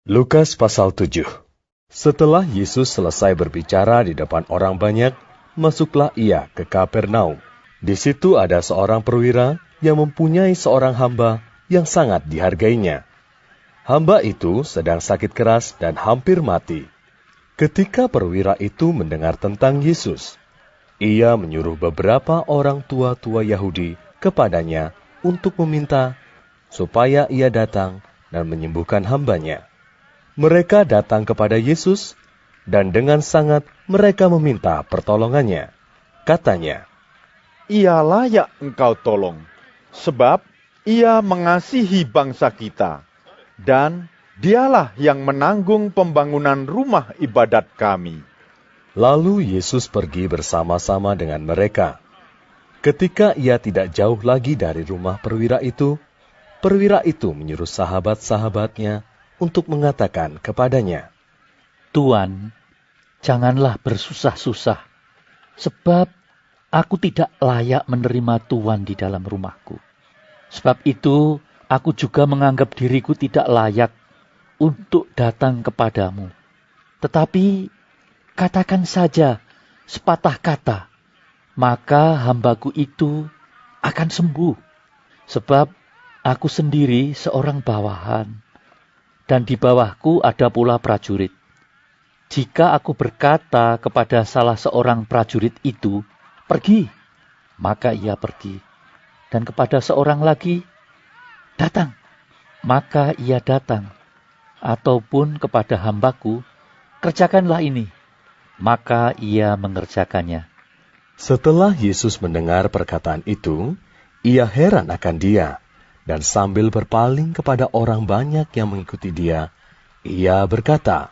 Lukas pasal 7. Setelah Yesus selesai berbicara di depan orang banyak, masuklah ia ke Kapernaum. Di situ ada seorang perwira yang mempunyai seorang hamba yang sangat dihargainya. Hamba itu sedang sakit keras dan hampir mati. Ketika perwira itu mendengar tentang Yesus, ia menyuruh beberapa orang tua-tua Yahudi kepadanya untuk meminta supaya ia datang dan menyembuhkan hambanya. Mereka datang kepada Yesus, dan dengan sangat mereka meminta pertolongannya. Katanya, Ia layak engkau tolong, sebab ia mengasihi bangsa kita, dan dialah yang menanggung pembangunan rumah ibadat kami. lalu Yesus pergi bersama-sama dengan mereka. Ketika ia tidak jauh lagi dari rumah perwira itu menyuruh sahabat-sahabatnya untuk mengatakan kepadanya, Tuan, janganlah bersusah-susah, sebab aku tidak layak menerima Tuan di dalam rumahku. Sebab itu, aku juga menganggap diriku tidak layak untuk datang kepadamu. Tetapi, katakan saja sepatah kata, maka hambaku itu akan sembuh. Sebab aku sendiri seorang bawahan, dan di bawahku ada pula prajurit. Jika aku berkata kepada salah seorang prajurit itu, pergi, maka ia pergi. Dan kepada seorang lagi, datang, maka ia datang. Ataupun kepada hambaku, kerjakanlah ini, maka ia mengerjakannya. Setelah Yesus mendengar perkataan itu, ia heran akan dia, dan sambil berpaling kepada orang banyak yang mengikuti dia, ia berkata,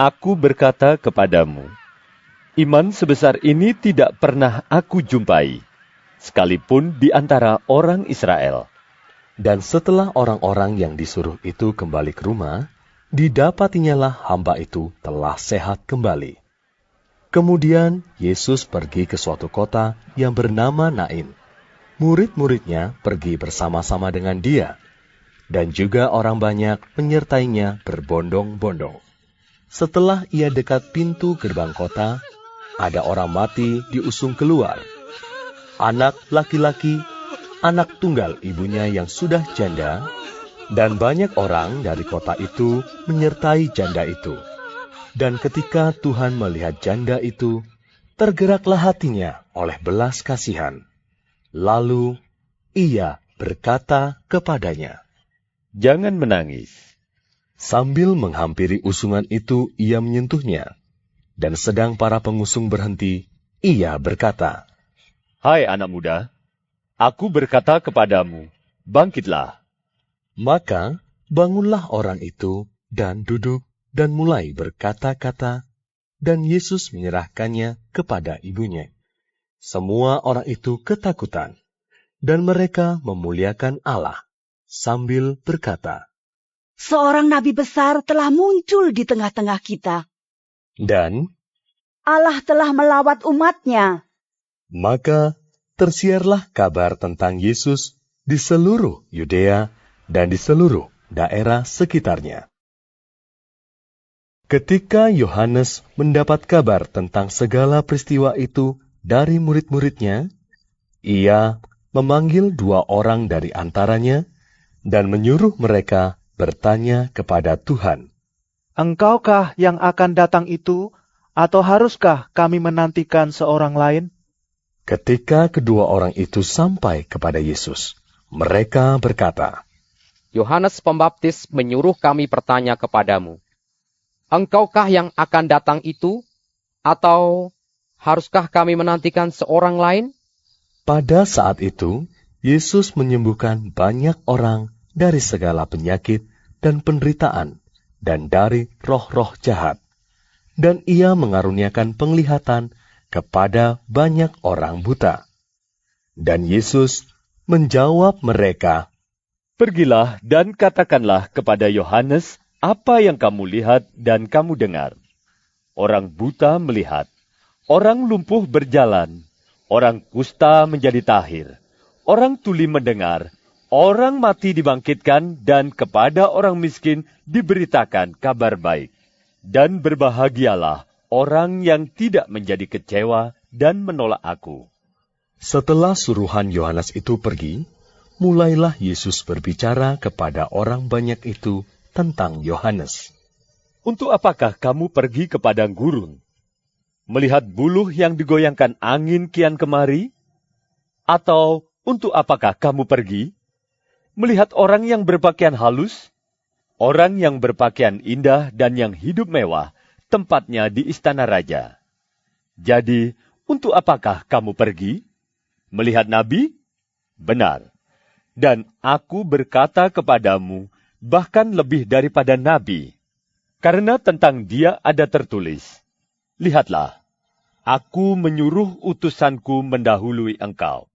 Aku berkata kepadamu, iman sebesar ini tidak pernah aku jumpai, sekalipun di antara orang Israel. Dan setelah orang-orang yang disuruh itu kembali ke rumah, didapatinyalah hamba itu telah sehat kembali. Kemudian Yesus pergi ke suatu kota yang bernama Nain. Murid-muridnya pergi bersama-sama dengan dia, dan juga orang banyak menyertainya berbondong-bondong. Setelah ia dekat pintu gerbang kota, ada orang mati diusung keluar. Anak laki-laki, anak tunggal ibunya yang sudah janda, dan banyak orang dari kota itu menyertai janda itu. Dan ketika Tuhan melihat janda itu, tergeraklah hatinya oleh belas kasihan. Lalu ia berkata kepadanya, Jangan menangis. Sambil menghampiri usungan itu, ia menyentuhnya. Dan sedang para pengusung berhenti, ia berkata, Hai anak muda, aku berkata kepadamu, bangkitlah. Maka bangunlah orang itu dan duduk dan mulai berkata-kata, dan Yesus menyerahkannya kepada ibunya. Semua orang itu ketakutan, dan mereka memuliakan Allah, sambil berkata, Seorang nabi besar telah muncul di tengah-tengah kita. dan Allah telah melawat umat-Nya. maka tersiarlah kabar tentang Yesus di seluruh Yudea dan di seluruh daerah sekitarnya. Ketika Yohanes mendapat kabar tentang segala peristiwa itu dari murid-muridnya, ia memanggil 2 orang dari antaranya dan menyuruh mereka bertanya kepada Tuhan. Engkaukah yang akan datang itu, atau haruskah kami menantikan seorang lain? Ketika kedua orang itu sampai kepada Yesus, mereka berkata, Yohanes Pembaptis menyuruh kami bertanya kepadamu, Engkaukah yang akan datang itu, atau haruskah kami menantikan seorang lain? Pada saat itu, Yesus menyembuhkan banyak orang dari segala penyakit dan penderitaan, dan dari roh-roh jahat. Dan ia mengaruniakan penglihatan kepada banyak orang buta. Dan Yesus menjawab mereka, Pergilah dan katakanlah kepada Yohanes apa yang kamu lihat dan kamu dengar. Orang buta melihat, orang lumpuh berjalan, orang kusta menjadi tahir, orang tuli mendengar, orang mati dibangkitkan, dan kepada orang miskin diberitakan kabar baik. Dan berbahagialah orang yang tidak menjadi kecewa dan menolak aku. Setelah suruhan Yohanes itu pergi, mulailah Yesus berbicara kepada orang banyak itu tentang Yohanes. Untuk apakah kamu pergi ke padang gurun? Melihat buluh yang digoyangkan angin kian kemari? Atau untuk apakah kamu pergi? Melihat orang yang berpakaian halus? Orang yang berpakaian indah dan yang hidup mewah, tempatnya di istana raja. Jadi, untuk apakah kamu pergi? Melihat nabi? Benar. Dan aku berkata kepadamu, bahkan lebih daripada nabi. Karena tentang dia ada tertulis, lihatlah, aku menyuruh utusanku mendahului engkau.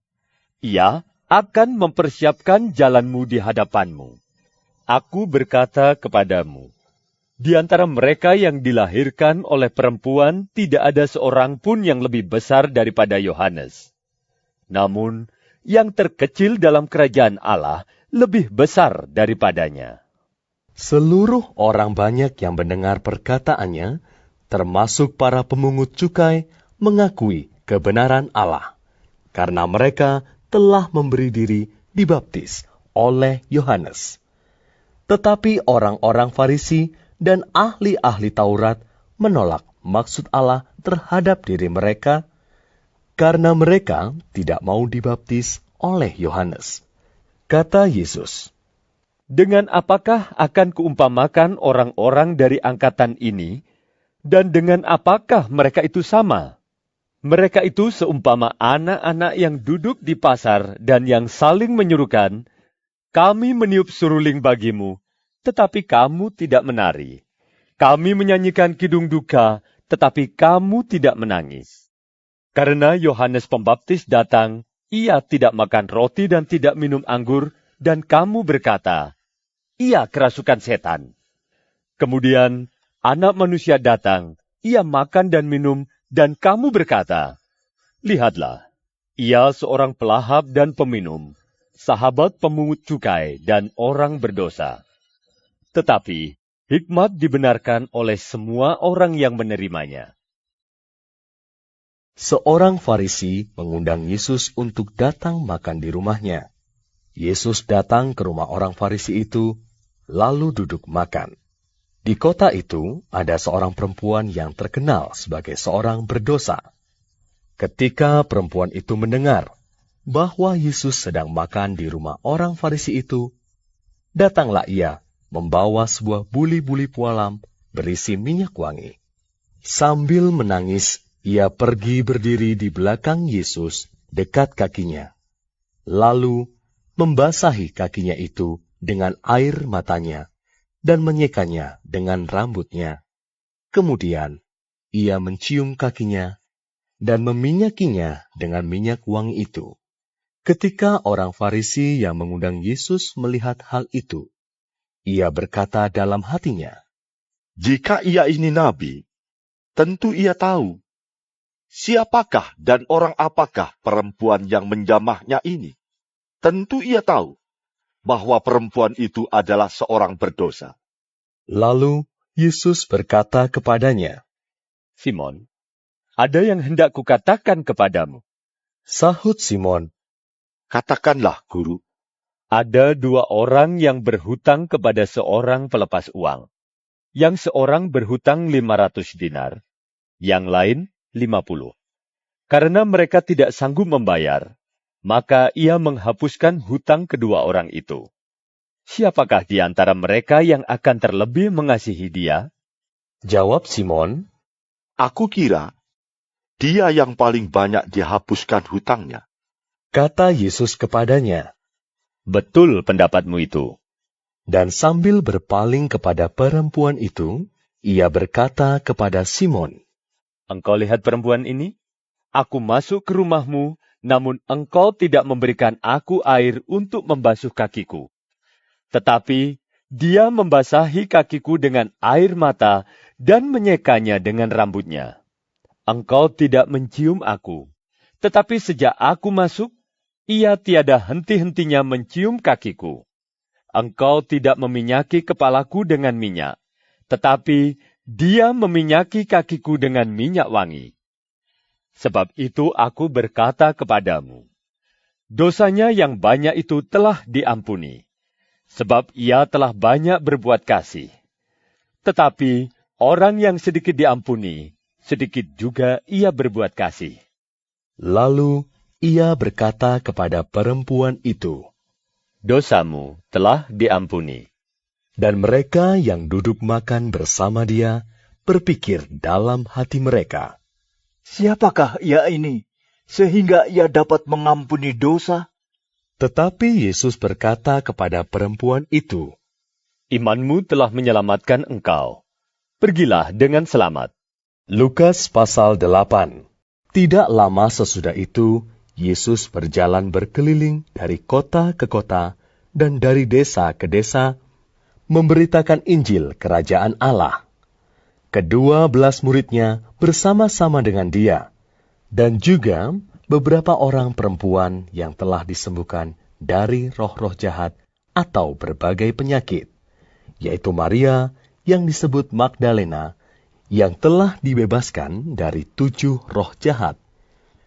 Ia akan mempersiapkan jalanmu di hadapanmu. Aku berkata kepadamu, di antara mereka yang dilahirkan oleh perempuan tidak ada seorang pun yang lebih besar daripada Yohanes. Namun, yang terkecil dalam kerajaan Allah lebih besar daripadanya. Seluruh orang banyak yang mendengar perkataannya, termasuk para pemungut cukai, mengakui kebenaran Allah, karena mereka telah memberi diri dibaptis oleh Yohanes. Tetapi orang-orang Farisi dan ahli-ahli Taurat menolak maksud Allah terhadap diri mereka, karena mereka tidak mau dibaptis oleh Yohanes. Kata Yesus, Dengan apakah akan kuumpamakan orang-orang dari angkatan ini, dan dengan apakah mereka itu sama? Mereka itu seumpama anak-anak yang duduk di pasar dan yang saling menyuruhkan, kami meniup suruling bagimu, tetapi kamu tidak menari. Kami menyanyikan kidung duka, tetapi kamu tidak menangis. Karena Yohanes Pembaptis datang, ia tidak makan roti dan tidak minum anggur, dan kamu berkata, ia kerasukan setan. Kemudian Anak Manusia datang, ia makan dan minum, dan kamu berkata, lihatlah, ia seorang pelahap dan peminum, sahabat pemungut cukai dan orang berdosa. Tetapi hikmat dibenarkan oleh semua orang yang menerimanya. seorang Farisi mengundang Yesus untuk datang makan di rumahnya. Yesus datang ke rumah orang Farisi itu, lalu duduk makan. Di kota itu ada seorang perempuan yang terkenal sebagai seorang berdosa. Ketika perempuan itu mendengar bahwa Yesus sedang makan di rumah orang Farisi itu, datanglah ia membawa sebuah buli-buli pualam berisi minyak wangi. Sambil menangis, ia pergi berdiri di belakang Yesus dekat kakinya, lalu membasahi kakinya itu dengan air matanya dan menyekanya dengan rambutnya. Kemudian ia mencium kakinya dan meminyakinya dengan minyak wangi itu. Ketika orang Farisi yang mengundang Yesus melihat hal itu, ia berkata dalam hatinya, Jika ia ini nabi, tentu ia tahu siapakah dan orang apakah perempuan yang menjamahnya ini. Tentu ia tahu bahwa perempuan itu adalah seorang berdosa. Lalu Yesus berkata kepadanya, Simon, ada yang hendak kukatakan kepadamu. sahut Simon, Katakanlah, Guru. Ada dua orang yang berhutang kepada seorang pelepas uang. Yang seorang berhutang 500 dinar, yang lain 50. Karena mereka tidak sanggup membayar, maka ia menghapuskan hutang kedua orang itu. Siapakah di antara mereka yang akan terlebih mengasihi dia? jawab Simon, Aku kira dia yang paling banyak dihapuskan hutangnya. kata Yesus kepadanya. Betul pendapatmu itu. Dan sambil berpaling kepada perempuan itu, ia berkata kepada Simon, Engkau lihat perempuan ini? Aku masuk ke rumahmu, namun engkau tidak memberikan aku air untuk membasuh kakiku. Tetapi dia membasahi kakiku dengan air mata dan menyekanya dengan rambutnya. Engkau tidak mencium aku. Tetapi sejak aku masuk, ia tiada henti-hentinya mencium kakiku. Engkau tidak meminyaki kepalaku dengan minyak, tetapi dia meminyaki kakiku dengan minyak wangi. Sebab itu aku berkata kepadamu, dosanya yang banyak itu telah diampuni, sebab ia telah banyak berbuat kasih. Tetapi orang yang sedikit diampuni, sedikit juga ia berbuat kasih. Lalu ia berkata kepada perempuan itu, Dosamu telah diampuni. dan mereka yang duduk makan bersama dia berpikir dalam hati mereka, Siapakah ia ini, sehingga ia dapat mengampuni dosa? Tetapi Yesus berkata kepada perempuan itu, Imanmu telah menyelamatkan engkau. Pergilah dengan selamat. Lukas pasal 8. Tidak lama sesudah itu, Yesus berjalan berkeliling dari kota ke kota dan dari desa ke desa, memberitakan Injil Kerajaan Allah. Kedua-belas muridnya bersama-sama dengan dia, dan juga beberapa orang perempuan yang telah disembuhkan dari roh-roh jahat atau berbagai penyakit, yaitu Maria yang disebut Magdalena, yang telah dibebaskan dari 7 roh jahat,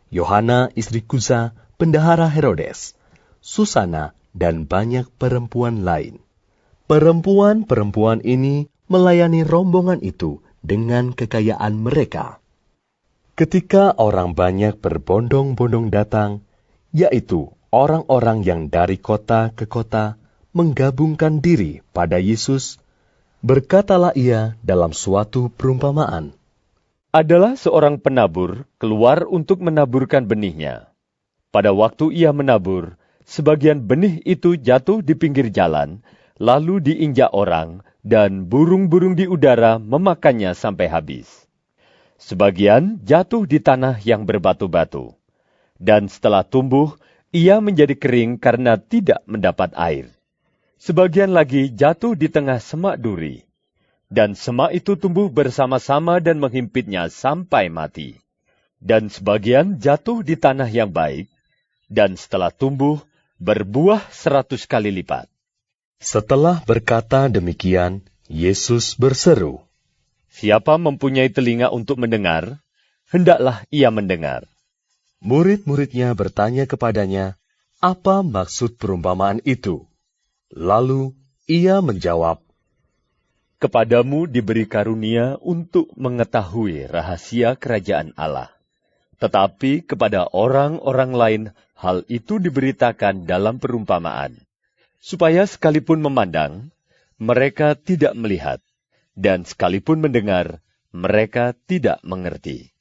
Yohana istri Kuza, bendahara Herodes, Susana, dan banyak perempuan lain. Perempuan-perempuan ini melayani rombongan itu dengan kekayaan mereka. Ketika orang banyak berbondong-bondong datang, yaitu orang-orang yang dari kota ke kota menggabungkan diri pada Yesus, berkatalah ia dalam suatu perumpamaan. Adalah seorang penabur keluar untuk menaburkan benihnya. Pada waktu ia menabur, sebagian benih itu jatuh di pinggir jalan, lalu diinjak orang, dan burung-burung di udara memakannya sampai habis. Sebagian jatuh di tanah yang berbatu-batu, dan setelah tumbuh, ia menjadi kering karena tidak mendapat air. Sebagian lagi jatuh di tengah semak duri, dan semak itu tumbuh bersama-sama dan menghimpitnya sampai mati. Dan sebagian jatuh di tanah yang baik, dan setelah tumbuh, berbuah 100 kali lipat. Setelah berkata demikian, Yesus berseru, Siapa mempunyai telinga untuk mendengar, hendaklah ia mendengar. Murid-muridnya bertanya kepadanya, apa maksud perumpamaan itu? Lalu ia menjawab, Kepadamu diberi karunia untuk mengetahui rahasia kerajaan Allah. Tetapi kepada orang-orang lain hal itu diberitakan dalam perumpamaan, supaya sekalipun memandang, mereka tidak melihat, dan sekalipun mendengar, mereka tidak mengerti.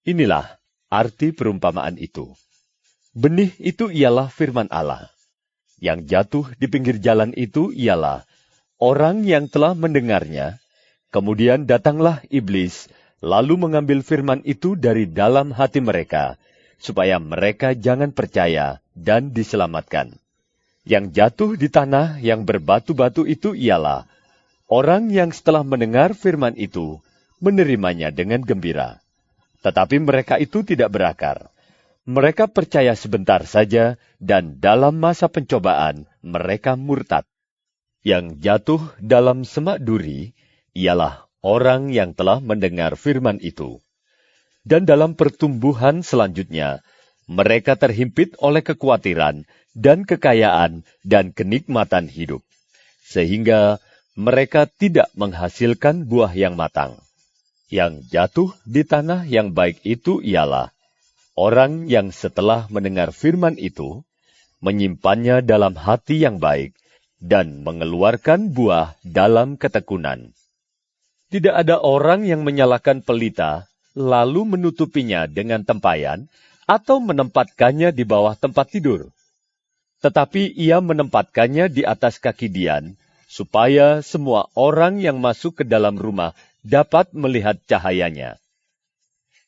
Inilah arti perumpamaan itu. Benih itu ialah firman Allah. Yang jatuh di pinggir jalan itu ialah orang yang telah mendengarnya, kemudian datanglah iblis, lalu mengambil firman itu dari dalam hati mereka, supaya mereka jangan percaya dan diselamatkan. Yang jatuh di tanah yang berbatu-batu itu ialah orang yang setelah mendengar firman itu, menerimanya dengan gembira. Tetapi mereka itu tidak berakar. Mereka percaya sebentar saja, dan dalam masa pencobaan mereka murtad. Yang jatuh dalam semak duri ialah orang yang telah mendengar firman itu. Dan dalam pertumbuhan selanjutnya, mereka terhimpit oleh kekhawatiran dan kekayaan dan kenikmatan hidup, sehingga mereka tidak menghasilkan buah yang matang. Yang jatuh di tanah yang baik itu ialah orang yang setelah mendengar firman itu, menyimpannya dalam hati yang baik, dan mengeluarkan buah dalam ketekunan. Tidak ada orang yang menyalakan pelita, lalu menutupinya dengan tempayan, atau menempatkannya di bawah tempat tidur. Tetapi ia menempatkannya di atas kaki dian, supaya semua orang yang masuk ke dalam rumah dapat melihat cahayanya.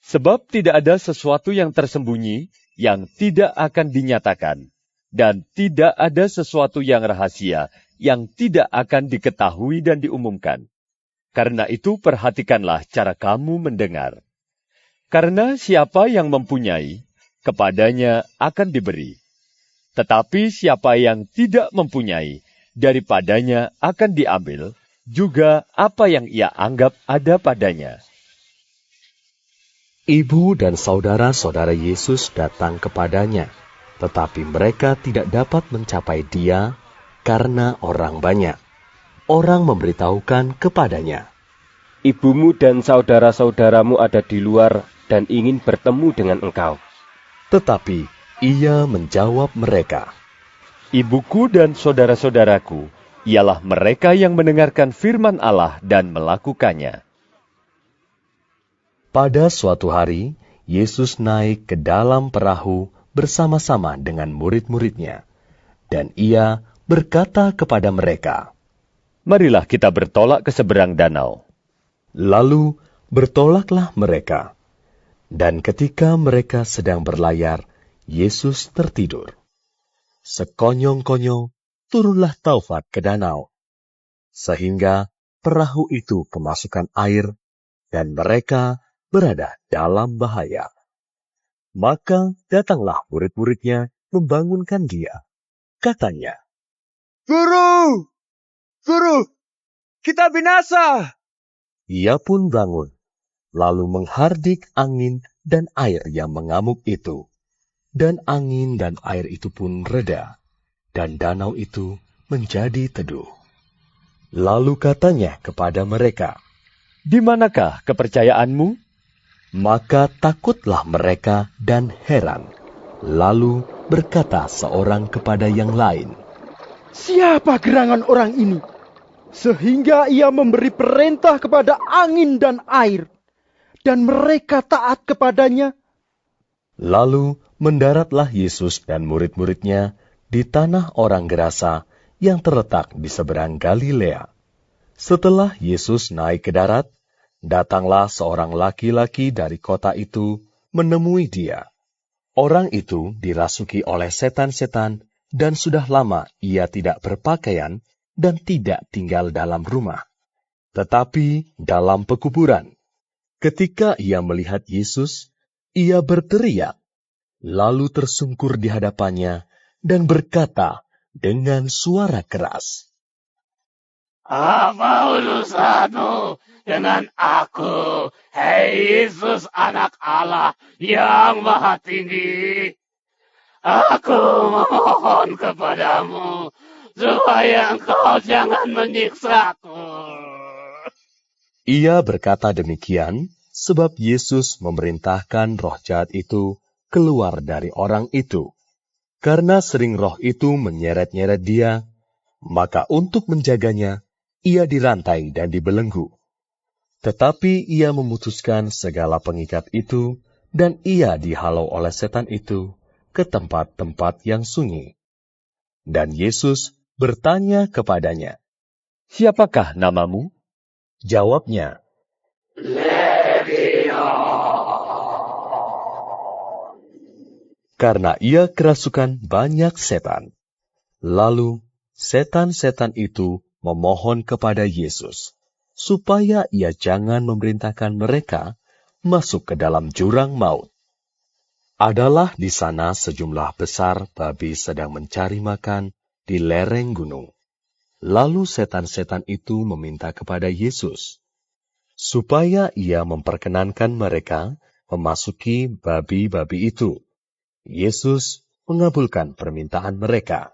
Sebab tidak ada sesuatu yang tersembunyi yang tidak akan dinyatakan, dan tidak ada sesuatu yang rahasia yang tidak akan diketahui dan diumumkan. Karena itu perhatikanlah cara kamu mendengar. Karena siapa yang mempunyai, kepadanya akan diberi, Tetapi siapa yang tidak mempunyai, daripadanya akan diambil juga apa yang ia anggap ada padanya. Ibu dan saudara-saudara Yesus datang kepadanya, tetapi mereka tidak dapat mencapai Dia karena orang banyak. Orang memberitahukan kepadanya, "Ibumu dan saudara-saudaramu ada di luar dan ingin bertemu dengan engkau." Tetapi Ia menjawab mereka, Ibuku dan saudara-saudaraku ialah mereka yang mendengarkan firman Allah dan melakukannya. Pada suatu hari, Yesus naik ke dalam perahu bersama-sama dengan murid-muridnya, dan Ia berkata kepada mereka, Marilah kita bertolak ke seberang danau. Lalu bertolaklah mereka, dan ketika mereka sedang berlayar, Yesus tertidur. Sekonyong-konyong turunlah taufan ke danau, sehingga perahu itu kemasukan air, dan mereka berada dalam bahaya. Maka datanglah murid-muridnya membangunkan Dia. Katanya, Guru! Guru! Kita binasa! Ia pun bangun, lalu menghardik angin dan air yang mengamuk itu. Dan angin dan air itu pun reda, dan danau itu menjadi teduh. Lalu katanya kepada mereka, Di manakah kepercayaanmu? Maka takutlah mereka dan heran. Lalu berkata seorang kepada yang lain, Siapa gerangan orang ini? Sehingga ia memberi perintah kepada angin dan air, dan mereka taat kepadanya. Lalu mendaratlah Yesus dan murid-muridnya di tanah orang Gerasa yang terletak di seberang Galilea. Setelah Yesus naik ke darat, datanglah seorang laki-laki dari kota itu menemui Dia. Orang itu dirasuki oleh setan-setan dan sudah lama ia tidak berpakaian dan tidak tinggal dalam rumah, tetapi dalam pekuburan. Ketika ia melihat Yesus, ia berteriak, lalu tersungkur di hadapannya dan berkata dengan suara keras, Apa urusanmu dengan aku, hei Yesus anak Allah yang maha tinggi? Aku memohon kepadamu, supaya engkau jangan menyiksaku. Ia berkata demikian, sebab Yesus memerintahkan roh jahat itu keluar dari orang itu. Karena sering roh itu menyeret-nyeret dia, maka untuk menjaganya, ia dirantai dan dibelenggu. Tetapi ia memutuskan segala pengikat itu, dan ia dihalau oleh setan itu ke tempat-tempat yang sunyi. Dan Yesus bertanya kepadanya, Siapakah namamu? Jawabnya, karena ia kerasukan banyak setan. Lalu setan-setan itu memohon kepada Yesus, supaya ia jangan memerintahkan mereka masuk ke dalam jurang maut. Adalah di sana sejumlah besar babi sedang mencari makan di lereng gunung. Lalu setan-setan itu meminta kepada Yesus, supaya ia memperkenankan mereka memasuki babi-babi itu. Yesus mengabulkan permintaan mereka.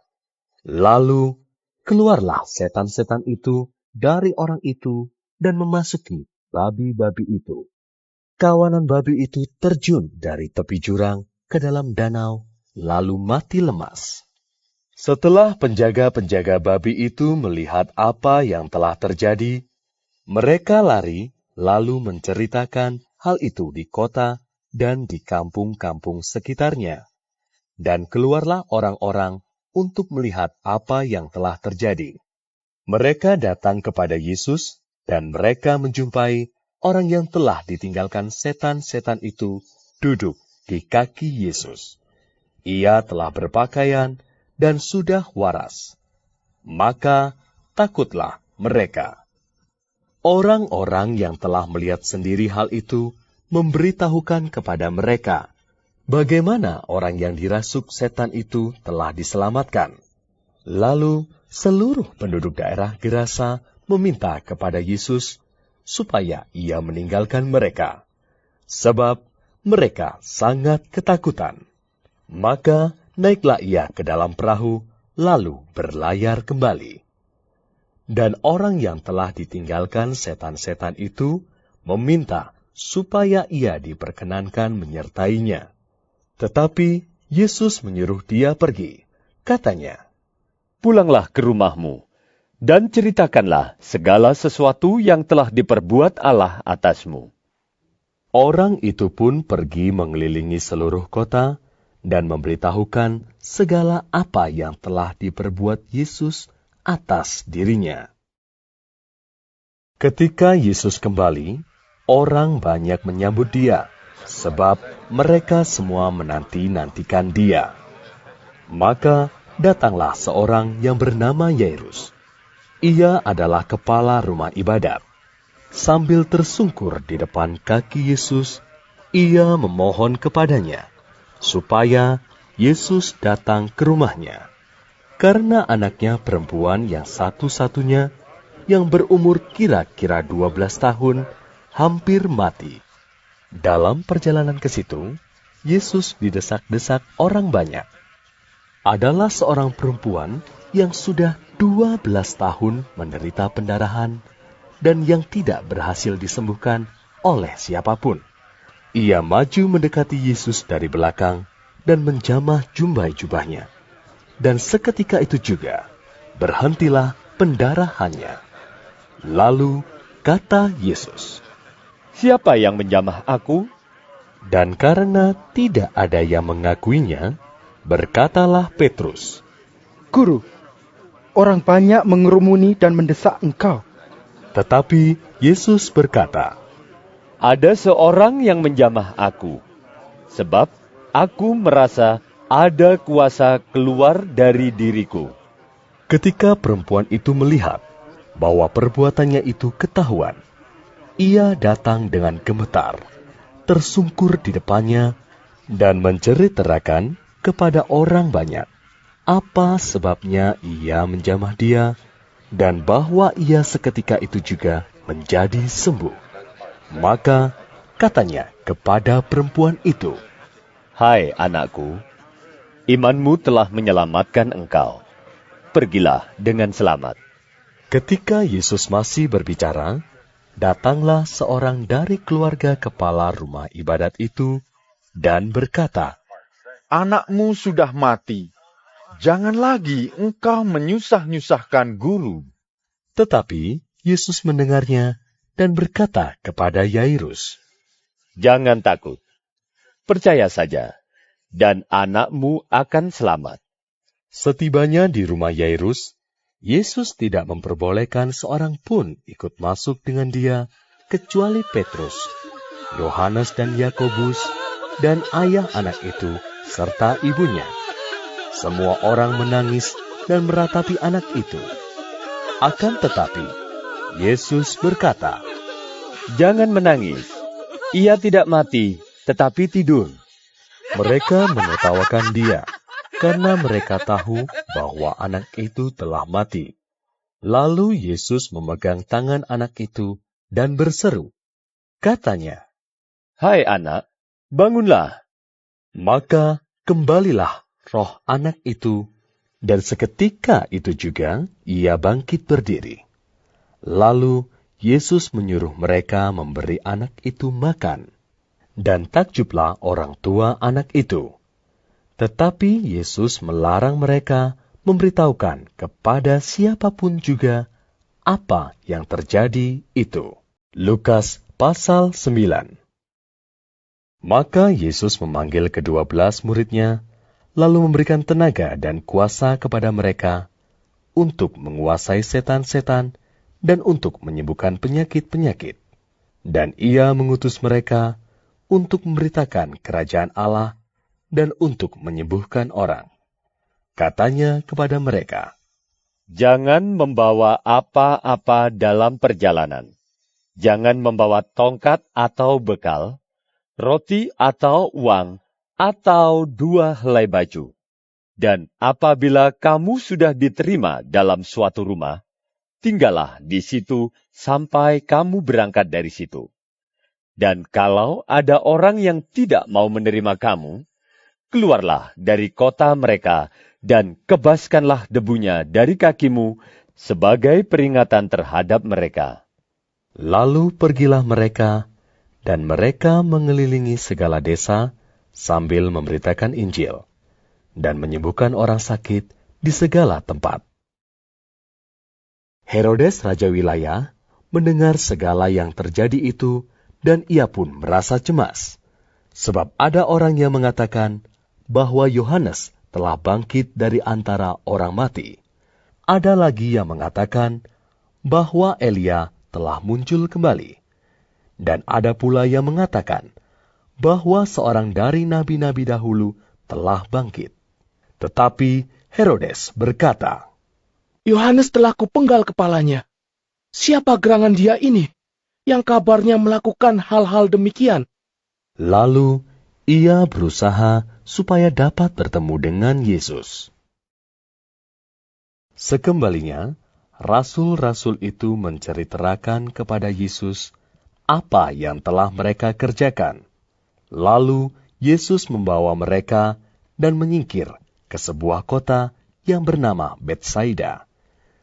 Lalu keluarlah setan-setan itu dari orang itu dan memasuki babi-babi itu. Kawanan babi itu terjun dari tepi jurang ke dalam danau, lalu mati lemas. Setelah penjaga-penjaga babi itu melihat apa yang telah terjadi, mereka lari lalu menceritakan hal itu di kota dan di kampung-kampung sekitarnya. Dan keluarlah orang-orang untuk melihat apa yang telah terjadi. Mereka datang kepada Yesus, dan mereka menjumpai orang yang telah ditinggalkan setan-setan itu duduk di kaki Yesus. Ia telah berpakaian dan sudah waras. Maka takutlah mereka. Orang-orang yang telah melihat sendiri hal itu memberitahukan kepada mereka bagaimana orang yang dirasuk setan itu telah diselamatkan. Lalu seluruh penduduk daerah Gerasa meminta kepada Yesus supaya ia meninggalkan mereka, sebab mereka sangat ketakutan. Maka naiklah ia ke dalam perahu, lalu berlayar kembali. Dan orang yang telah ditinggalkan setan-setan itu meminta supaya ia diperkenankan menyertainya. Tetapi Yesus menyuruh dia pergi. Katanya, "Pulanglah ke rumahmu, dan ceritakanlah segala sesuatu yang telah diperbuat Allah atasmu." Orang itu pun pergi mengelilingi seluruh kota dan memberitahukan segala apa yang telah diperbuat Yesus atas dirinya. Ketika Yesus kembali, orang banyak menyambut dia, sebab mereka semua menanti-nantikan dia. Maka datanglah seorang yang bernama Yairus. Ia adalah kepala rumah ibadat. Sambil tersungkur di depan kaki Yesus, ia memohon kepadanya supaya Yesus datang ke rumahnya, karena anaknya perempuan yang satu-satunya yang berumur kira-kira 12 tahun hampir mati. Dalam perjalanan ke situ, Yesus didesak-desak orang banyak. Adalah seorang perempuan yang sudah 12 tahun menderita pendarahan dan yang tidak berhasil disembuhkan oleh siapapun. Ia maju mendekati Yesus dari belakang dan menjamah jumbai jubahnya. Dan seketika itu juga, berhentilah pendarahannya. Lalu kata Yesus, "Siapa yang menjamah aku?" Dan karena tidak ada yang mengakuinya, berkatalah Petrus, "Guru, orang banyak mengerumuni dan mendesak engkau." Tetapi Yesus berkata, "Ada seorang yang menjamah aku, sebab aku merasa ada kuasa keluar dari diriku." Ketika perempuan itu melihat bahwa perbuatannya itu ketahuan, ia datang dengan gemetar, tersungkur di depannya, dan menceritakan kepada orang banyak apa sebabnya ia menjamah dia, dan bahwa ia seketika itu juga menjadi sembuh. Maka katanya kepada perempuan itu, "Hai anakku, imanmu telah menyelamatkan engkau. Pergilah dengan selamat." Ketika Yesus masih berbicara, datanglah seorang dari keluarga kepala rumah ibadat itu dan berkata, "Anakmu sudah mati. Jangan lagi engkau menyusah-nyusahkan guru." Tetapi Yesus mendengarnya dan berkata kepada Yairus, "Jangan takut, percaya saja, dan anakmu akan selamat." Setibanya di rumah Yairus, Yesus tidak memperbolehkan seorang pun ikut masuk dengan dia, kecuali Petrus, Yohanes dan Yakobus, dan ayah anak itu, serta ibunya. Semua orang menangis dan meratapi anak itu. Akan tetapi, Yesus berkata, "Jangan menangis, ia tidak mati, tetapi tidur." Mereka menertawakan dia, karena mereka tahu bahwa anak itu telah mati. Lalu Yesus memegang tangan anak itu dan berseru. Katanya, "Hai anak, bangunlah." Maka kembalilah roh anak itu, dan seketika itu juga ia bangkit berdiri. Lalu Yesus menyuruh mereka memberi anak itu makan, dan takjublah orang tua anak itu. Tetapi Yesus melarang mereka memberitahukan kepada siapapun juga apa yang terjadi itu. Lukas pasal 9. Maka Yesus memanggil ke-12 muridnya, lalu memberikan tenaga dan kuasa kepada mereka untuk menguasai setan-setan dan untuk menyembuhkan penyakit-penyakit. Dan ia mengutus mereka untuk memberitakan kerajaan Allah dan untuk menyembuhkan orang. Katanya kepada mereka, "Jangan membawa apa-apa dalam perjalanan. Jangan membawa tongkat atau bekal, roti atau uang, atau 2 helai baju. Dan apabila kamu sudah diterima dalam suatu rumah, tinggallah di situ sampai kamu berangkat dari situ. Dan kalau ada orang yang tidak mau menerima kamu, keluarlah dari kota mereka dan kebaskanlah debunya dari kakimu sebagai peringatan terhadap mereka. Lalu pergilah mereka, dan mereka mengelilingi segala desa sambil memberitakan Injil dan menyembuhkan orang sakit di segala tempat. Herodes raja wilayah mendengar segala yang terjadi itu, dan ia pun merasa cemas, sebab ada orang yang mengatakan bahwa Yohanes telah bangkit dari antara orang mati. Ada lagi yang mengatakan bahwa Elia telah muncul kembali. Dan ada pula yang mengatakan bahwa seorang dari nabi-nabi dahulu telah bangkit. Tetapi Herodes berkata, Yohanes telah kupenggal kepalanya. Siapa gerangan dia ini, yang kabarnya melakukan hal-hal demikian? Lalu ia berusaha supaya dapat bertemu dengan Yesus. Sekembalinya, rasul-rasul itu menceritakan kepada Yesus apa yang telah mereka kerjakan. Lalu Yesus membawa mereka dan menyingkir ke sebuah kota yang bernama Betsaida,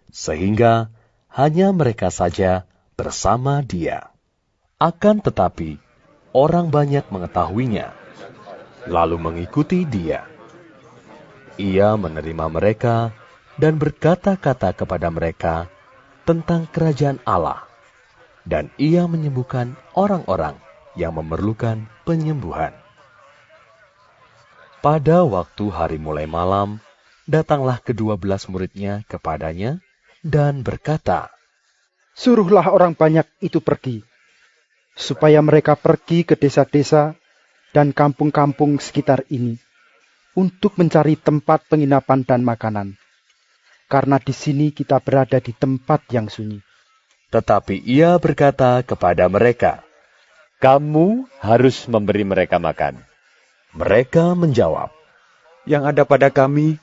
sehingga hanya mereka saja bersama dia. Akan tetapi, orang banyak mengetahuinya, lalu mengikuti dia. Ia menerima mereka dan berkata-kata kepada mereka tentang kerajaan Allah, dan ia menyembuhkan orang-orang yang memerlukan penyembuhan. Pada waktu hari mulai malam, datanglah ke-12 muridnya kepadanya dan berkata, Suruhlah orang banyak itu pergi, supaya mereka pergi ke desa-desa dan kampung-kampung sekitar ini, untuk mencari tempat penginapan dan makanan. Karena di sini kita berada di tempat yang sunyi. Tetapi ia berkata kepada mereka, kamu harus memberi mereka makan. Mereka menjawab, Yang ada pada kami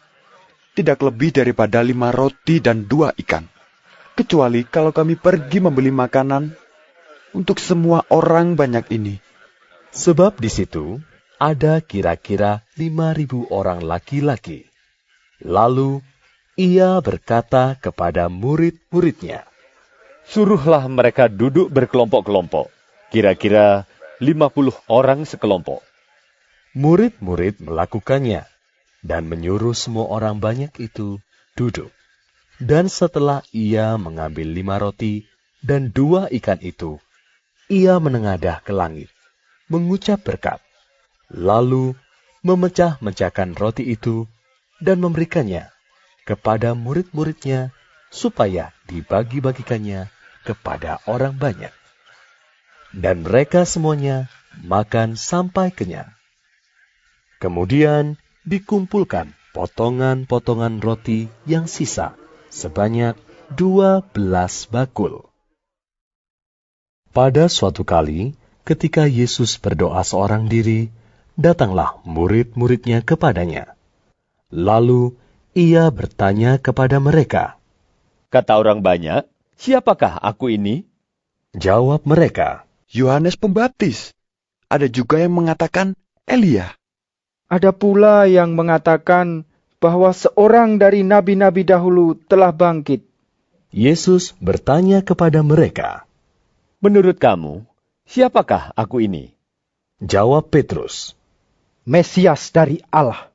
tidak lebih daripada 5 roti dan 2 ikan. Kecuali kalau kami pergi membeli makanan untuk semua orang banyak ini. Sebab di situ ada kira-kira 5.000 orang laki-laki. Lalu ia berkata kepada murid-muridnya, suruhlah mereka duduk berkelompok-kelompok, kira-kira 50 orang sekelompok. Murid-murid melakukannya, dan menyuruh semua orang banyak itu duduk. Dan setelah ia mengambil 5 roti dan 2 ikan itu, ia menengadah ke langit, mengucap berkat, lalu memecah-mecahkan roti itu dan memberikannya kepada murid-muridnya supaya dibagi-bagikannya kepada orang banyak. Dan mereka semuanya makan sampai kenyang. Kemudian dikumpulkan potongan-potongan roti yang sisa sebanyak 12 bakul. Pada suatu kali, ketika Yesus berdoa seorang diri, datanglah murid-muridnya kepadanya. Lalu ia bertanya kepada mereka, kata orang banyak, siapakah aku ini? Jawab mereka, Yohanes Pembaptis. Ada juga yang mengatakan Elia. Ada pula yang mengatakan bahwa seorang dari nabi-nabi dahulu telah bangkit. Yesus bertanya kepada mereka, menurut kamu, siapakah aku ini? Jawab Petrus, Mesias dari Allah.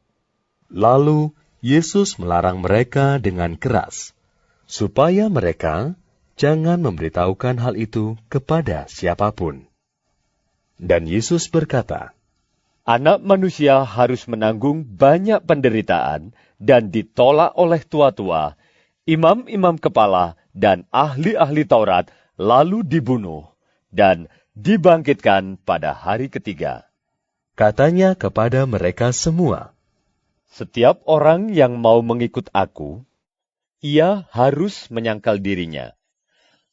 Lalu Yesus melarang mereka dengan keras, supaya mereka jangan memberitahukan hal itu kepada siapapun. Dan Yesus berkata, Anak manusia harus menanggung banyak penderitaan dan ditolak oleh tua-tua, imam-imam kepala, dan ahli-ahli Taurat, lalu dibunuh dan dibangkitkan pada hari ketiga. Katanya kepada mereka semua, setiap orang yang mau mengikut aku, ia harus menyangkal dirinya,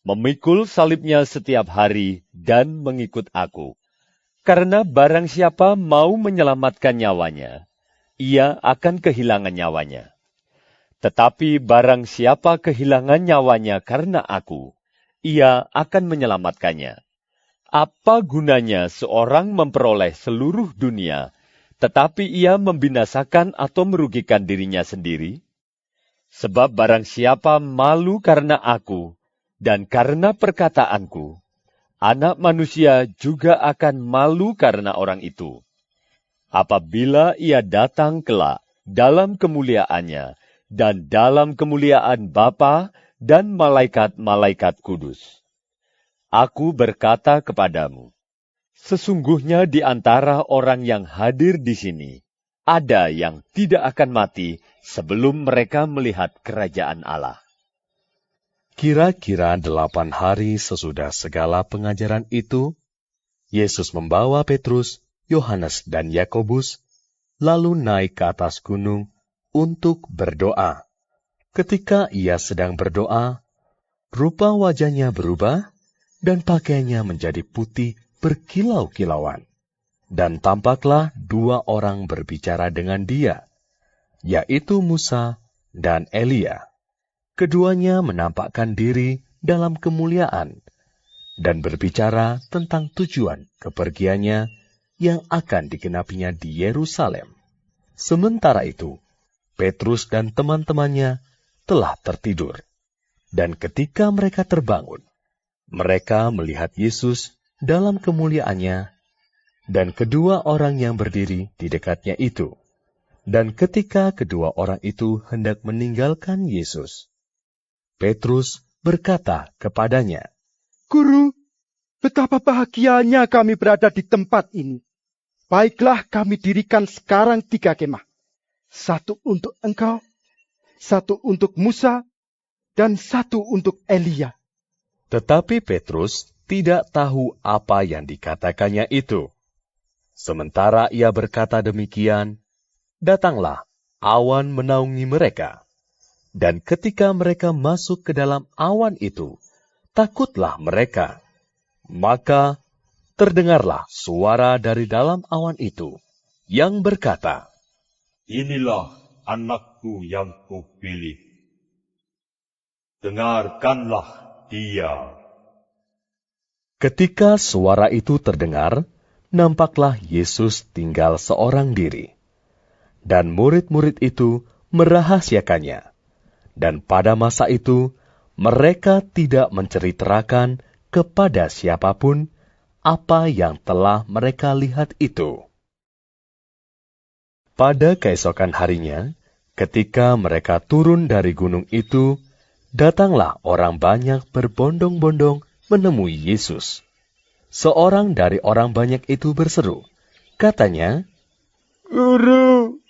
memikul salibnya setiap hari dan mengikut aku. Karena barang siapa mau menyelamatkan nyawanya, ia akan kehilangan nyawanya. Tetapi barang siapa kehilangan nyawanya karena aku, ia akan menyelamatkannya. Apa gunanya seorang memperoleh seluruh dunia, tetapi ia membinasakan atau merugikan dirinya sendiri? Sebab barang siapa malu karena aku dan karena perkataanku, Anak Manusia juga akan malu karena orang itu. Apabila ia datang kelak dalam kemuliaannya dan dalam kemuliaan Bapa dan malaikat-malaikat kudus. Aku berkata kepadamu, sesungguhnya di antara orang yang hadir di sini, ada yang tidak akan mati sebelum mereka melihat kerajaan Allah. Kira-kira 8 hari sesudah segala pengajaran itu, Yesus membawa Petrus, Yohanes, dan Yakobus, lalu naik ke atas gunung untuk berdoa. Ketika ia sedang berdoa, rupa wajahnya berubah, dan pakaiannya menjadi putih berkilau-kilauan. Dan tampaklah 2 orang berbicara dengan dia, yaitu Musa dan Elia. Keduanya menampakkan diri dalam kemuliaan dan berbicara tentang tujuan kepergiannya yang akan digenapinya di Yerusalem. Sementara itu, Petrus dan teman-temannya telah tertidur. Dan ketika mereka terbangun, mereka melihat Yesus dalam kemuliaannya dan kedua orang yang berdiri di dekatnya itu. Dan ketika kedua orang itu hendak meninggalkan Yesus, Petrus berkata kepadanya, Guru, betapa bahagianya kami berada di tempat ini. Baiklah kami dirikan sekarang 3 kemah. 1 untuk engkau, 1 untuk Musa, dan 1 untuk Elia. Tetapi Petrus tidak tahu apa yang dikatakannya itu. Sementara ia berkata demikian, datanglah awan menaungi mereka. Dan ketika mereka masuk ke dalam awan itu, takutlah mereka. Maka terdengarlah suara dari dalam awan itu yang berkata, Inilah anakku yang kupilih. Dengarkanlah dia. Ketika suara itu terdengar, nampaklah Yesus tinggal seorang diri. Dan murid-murid itu merahasiakannya. Dan pada masa itu, mereka tidak menceritakan kepada siapapun apa yang telah mereka lihat itu. Pada keesokan harinya, ketika mereka turun dari gunung itu, datanglah orang banyak berbondong-bondong menemui Yesus. Seorang dari orang banyak itu berseru, katanya, Guru,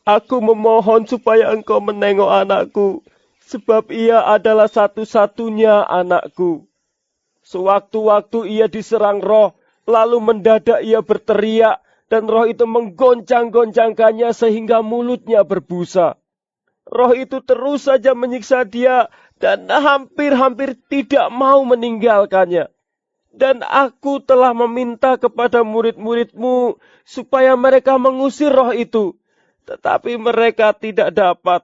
aku memohon supaya engkau menengok anakku, sebab ia adalah satu-satunya anakku. Sewaktu-waktu ia diserang roh, lalu mendadak ia berteriak, dan roh itu menggoncang-goncangkannya sehingga mulutnya berbusa. Roh itu terus saja menyiksa dia, dan hampir-hampir tidak mau meninggalkannya. Dan aku telah meminta kepada murid-muridmu supaya mereka mengusir roh itu, tetapi mereka tidak dapat.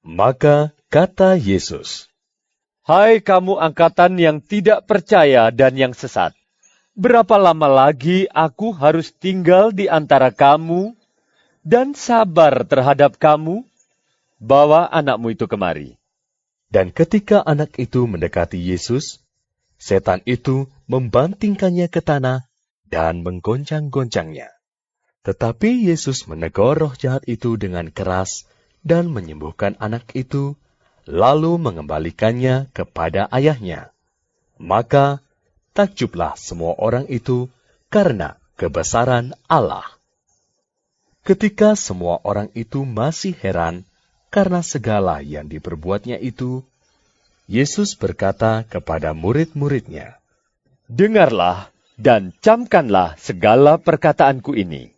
Maka kata Yesus, Hai kamu angkatan yang tidak percaya dan yang sesat, berapa lama lagi aku harus tinggal di antara kamu dan sabar terhadap kamu? Bawa anakmu itu kemari. Dan ketika anak itu mendekati Yesus, setan itu membantingkannya ke tanah dan menggoncang-goncangnya. Tetapi Yesus menegur roh jahat itu dengan keras dan menyembuhkan anak itu, lalu mengembalikannya kepada ayahnya. Maka takjublah semua orang itu karena kebesaran Allah. Ketika semua orang itu masih heran karena segala yang diperbuatnya itu, Yesus berkata kepada murid-muridnya, Dengarlah dan camkanlah segala perkataanku ini.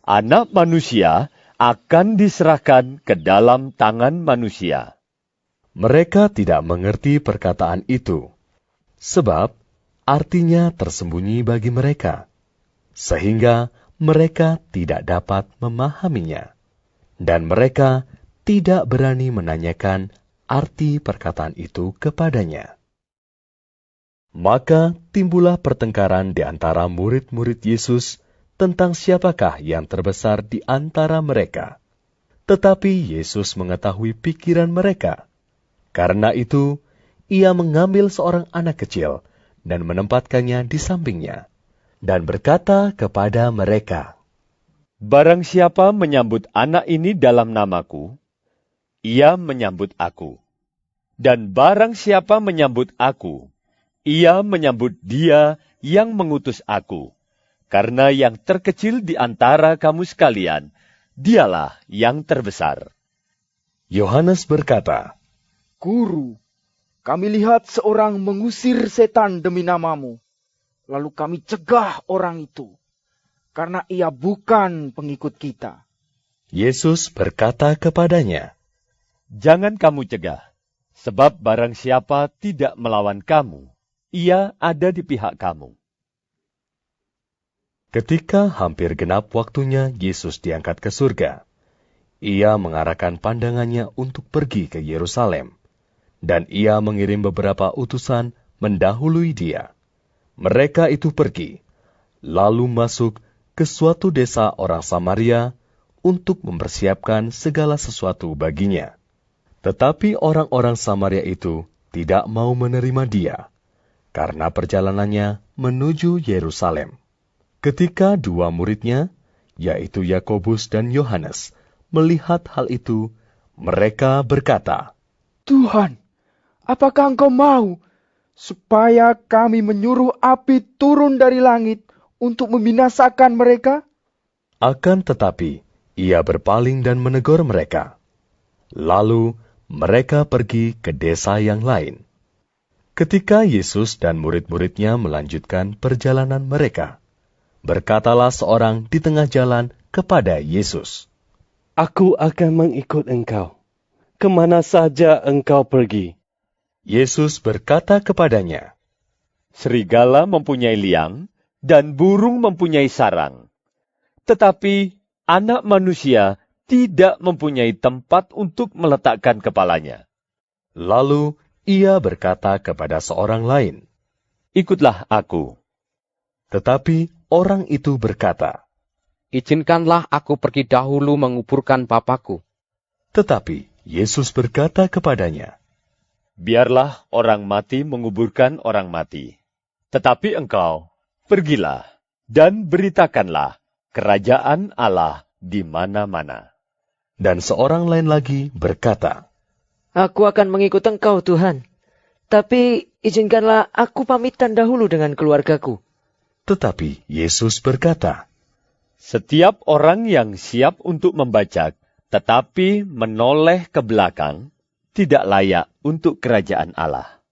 Anak manusia akan diserahkan ke dalam tangan manusia. Mereka tidak mengerti perkataan itu, sebab artinya tersembunyi bagi mereka. sehingga mereka tidak dapat memahaminya, dan mereka tidak berani menanyakan arti perkataan itu kepadanya. Maka timbullah pertengkaran di antara murid-murid Yesus tentang siapakah yang terbesar di antara mereka. Tetapi Yesus mengetahui pikiran mereka. Karena itu, ia mengambil seorang anak kecil dan menempatkannya di sampingnya, dan berkata kepada mereka, Barang siapa menyambut anak ini dalam namaku, ia menyambut aku. Dan barang siapa menyambut aku, ia menyambut dia yang mengutus aku. Karena yang terkecil di antara kamu sekalian, dialah yang terbesar. Yohanes berkata, Guru, kami lihat seorang mengusir setan demi namamu. Lalu kami cegah orang itu, karena ia bukan pengikut kita. Yesus berkata kepadanya, Jangan kamu cegah, sebab barang siapa tidak melawan kamu, ia ada di pihak kamu. Ketika hampir genap waktunya Yesus diangkat ke surga, ia mengarahkan pandangannya untuk pergi ke Yerusalem, dan ia mengirim beberapa utusan mendahului dia. Mereka itu pergi, lalu masuk ke suatu desa orang Samaria untuk mempersiapkan segala sesuatu baginya. Tetapi orang-orang Samaria itu tidak mau menerima dia, karena perjalanannya menuju Yerusalem. Ketika dua muridnya, yaitu Yakobus dan Yohanes, melihat hal itu, mereka berkata, Tuhan, apakah Engkau mau supaya kami menyuruh api turun dari langit untuk membinasakan mereka? Akan tetapi, ia berpaling dan menegur mereka. Lalu, mereka pergi ke desa yang lain. Ketika Yesus dan murid-muridnya melanjutkan perjalanan mereka, berkatalah seorang di tengah jalan kepada Yesus, Aku akan mengikut engkau, kemana saja engkau pergi. Yesus berkata kepadanya, Serigala mempunyai liang, dan burung mempunyai sarang. Tetapi anak manusia tidak mempunyai tempat untuk meletakkan kepalanya. Lalu ia berkata kepada seorang lain, Ikutlah aku. Tetapi orang itu berkata, Izinkanlah aku pergi dahulu menguburkan Bapakku. Tetapi Yesus berkata kepadanya, Biarlah orang mati menguburkan orang mati. Tetapi engkau, pergilah dan beritakanlah kerajaan Allah di mana-mana. Dan seorang lain lagi berkata, Aku akan mengikut engkau, Tuhan. Tapi izinkanlah aku pamitan dahulu dengan keluargaku. Tetapi Yesus berkata, Setiap orang yang siap untuk membajak, tetapi menoleh ke belakang, tidak layak untuk kerajaan Allah.